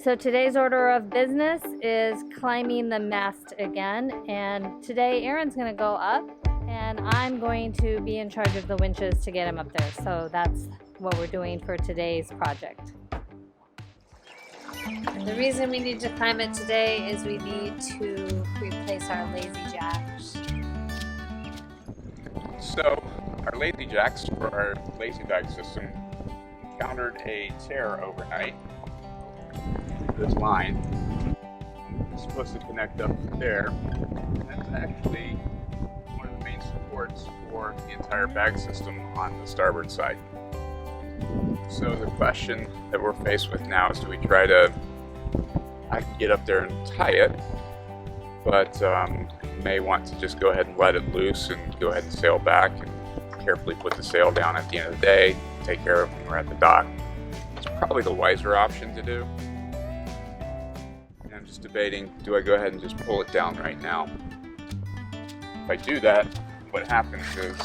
So today's order of business is climbing the mast again, and today Aaron's going to go up and I'm going to be in charge of the winches to get him up there. So that's what we're doing for today's project. And the reason we need to climb it today is we need to replace our lazy jacks. So our lazy jacks for our lazy bag system encountered a tear overnight. This line is supposed to connect up there, and that's actually one of the main supports for the entire bag system on the starboard side. So the question that we're faced with now is, do we try to, I can get up there and tie it, but may want to just go ahead and let it loose and go ahead and sail back and carefully put the sail down at the end of the day, take care of it when we're at the dock. It's probably the wiser option to do. And I'm just debating, do I go ahead and just pull it down right now? If I do that, what happens is,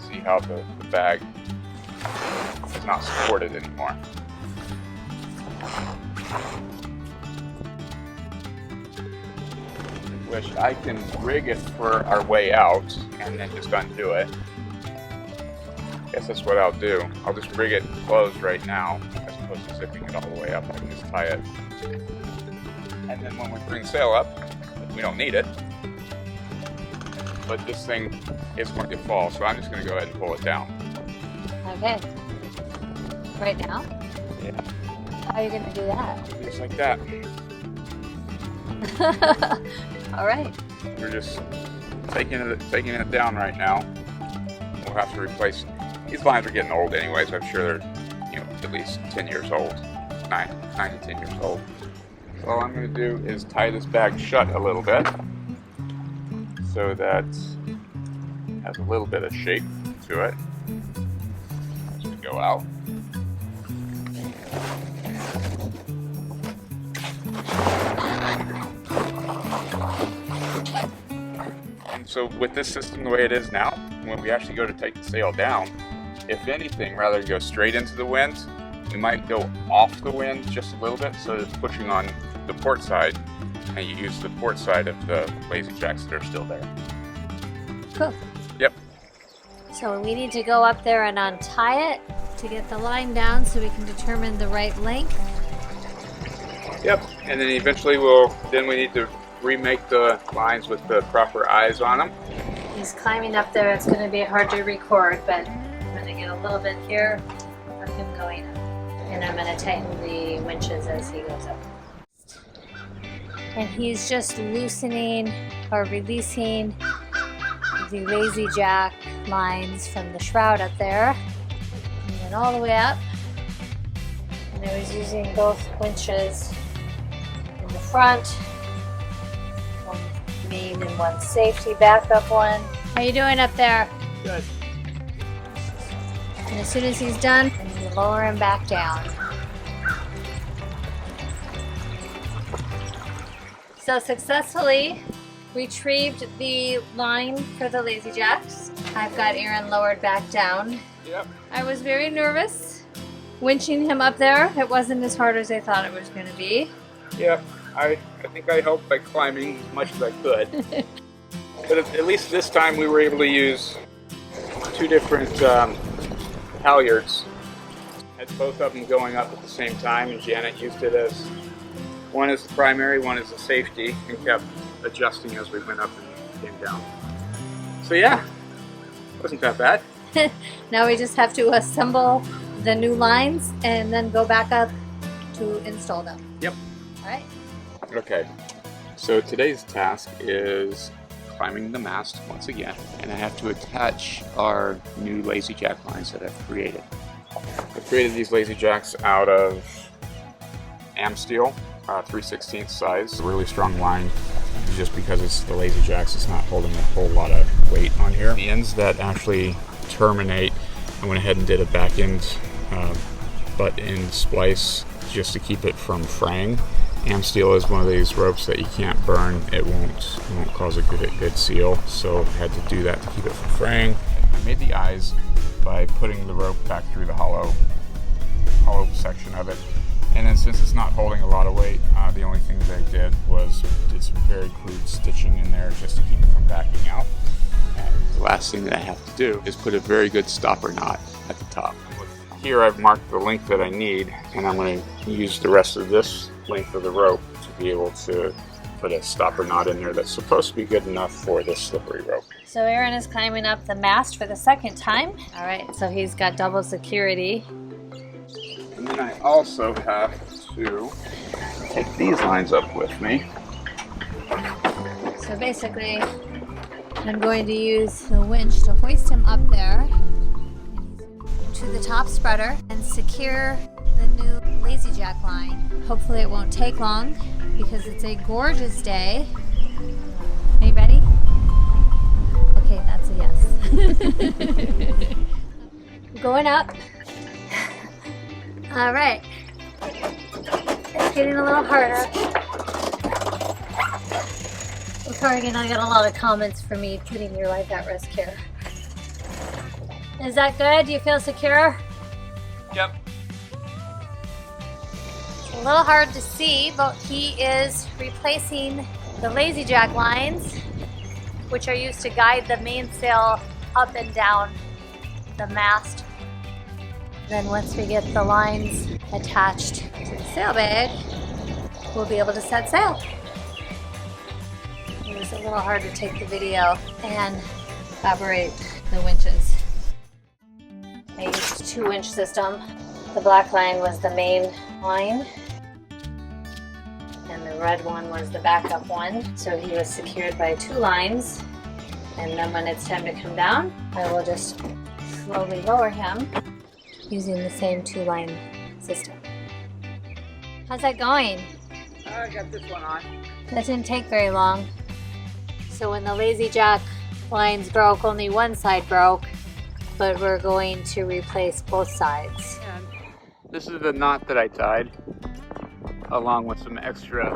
see how the bag is not supported anymore. Which I can rig it for our way out and then just undo it. I guess that's what I'll do. I'll just rig it closed right now as opposed to zipping it all the way up. I can just tie it. And then when we bring sail up, we don't need it. But this thing is going to fall, so I'm just going to go ahead and pull it down. Okay. Right now? Yeah. How are you going to do that? Just like that. All right. We're just taking it down right now. We'll have to replace. These lines are getting old anyway, so I'm sure they're, at least 10 years old, 9 to 10 years old. So all I'm going to do is tie this bag shut a little bit, so that it has a little bit of shape to it as we go out. So with this system the way it is now, when we actually go to take the sail down, if anything, rather than go straight into the wind, we might go off the wind just a little bit, so it's pushing on the port side, and you use the port side of the lazy jacks that are still there. Cool. Yep. So we need to go up there and untie it to get the line down so we can determine the right length. Yep, and then eventually we need to remake the lines with the proper eyes on them. He's climbing up there. It's going to be hard to record, but I'm going to get a little bit here of him going up. And I'm going to tighten the winches as he goes up. And he's just loosening or releasing the lazy jack lines from the shroud up there. And then all the way up. And I was using both winches in the front. One main and one safety backup one. How you doing up there? Good. And as soon as he's done, you lower him back down. So successfully retrieved the line for the lazy jacks. I've got Aaron lowered back down. Yep. I was very nervous winching him up there. It wasn't as hard as I thought it was going to be. Yep. I think I helped by climbing as much as I could. But at least this time we were able to use 2 different halyards. Had both of them going up at the same time, and Janet used it as one as the primary, one as the safety, and kept adjusting as we went up and came down. So yeah, wasn't that bad. Now we just have to assemble the new lines and then go back up to install them. Yep. All right. Okay, so today's task is climbing the mast once again, and I have to attach our new lazy jack lines that I've created. I created these lazy jacks out of Amsteel, 3/16 size, a really strong line. Just because it's the lazy jacks, it's not holding a whole lot of weight on here. The ends that actually terminate, I went ahead and did a back end butt end splice just to keep it from fraying. Amsteel is one of these ropes that you can't burn. It won't cause a good seal, so I had to do that to keep it from fraying. I made the eyes by putting the rope back through the hollow section of it And then since it's not holding a lot of weight, the only thing that I did was did some very crude stitching in there just to keep it from backing out. And the last thing that I have to do is put a very good stopper knot at the top. Here I've marked the length that I need, and I'm going to use the rest of this length of the rope to be able to put a stopper knot in there that's supposed to be good enough for this slippery rope. So Aron is climbing up the mast for the second time. All right, so he's got double security. And then I also have to take these lines up with me. So basically, I'm going to use the winch to hoist him up there to the top spreader and secure the new Lazy Jack line. Hopefully it won't take long because it's a gorgeous day. Are you ready? Okay, that's a yes. Going up. All right. It's getting a little harder. Cardigan, I got a lot of comments for me putting your life at risk here. Is that good? Do you feel secure? Yep. It's a little hard to see, but he is replacing the Lazy Jack lines, which are used to guide the mainsail up and down the mast. Then once we get the lines attached to the sail bag, we'll be able to set sail. It was a little hard to take the video and operate the winches. I used a 2-winch system. The black line was the main line, and the red one was the backup one. So he was secured by 2 lines, and then when it's time to come down, I will just slowly lower him using the same 2-line system. How's that going? I got this one on. That didn't take very long. So when the Lazy Jack lines broke, only one side broke, but we're going to replace both sides. And this is the knot that I tied, along with some extra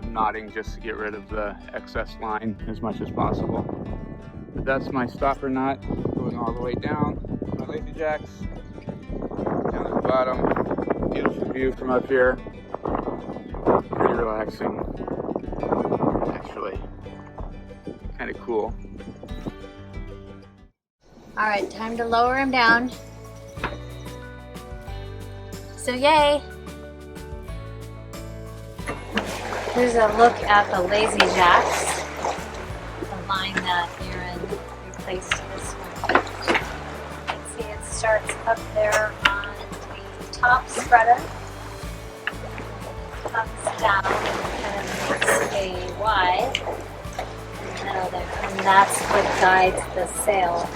knotting just to get rid of the excess line as much as possible. But that's my stopper knot going all the way down my Lazy Jacks. Down at the bottom, beautiful view from up here. Pretty relaxing, actually. Kind of cool. All right, time to lower him down. So yay! Here's a look at the Lazy Jacks, the line that Aron replaced this one. You can see it starts up there on the top spreader, comes down and kind of makes a Y in the middle there, and that's what guides the sail.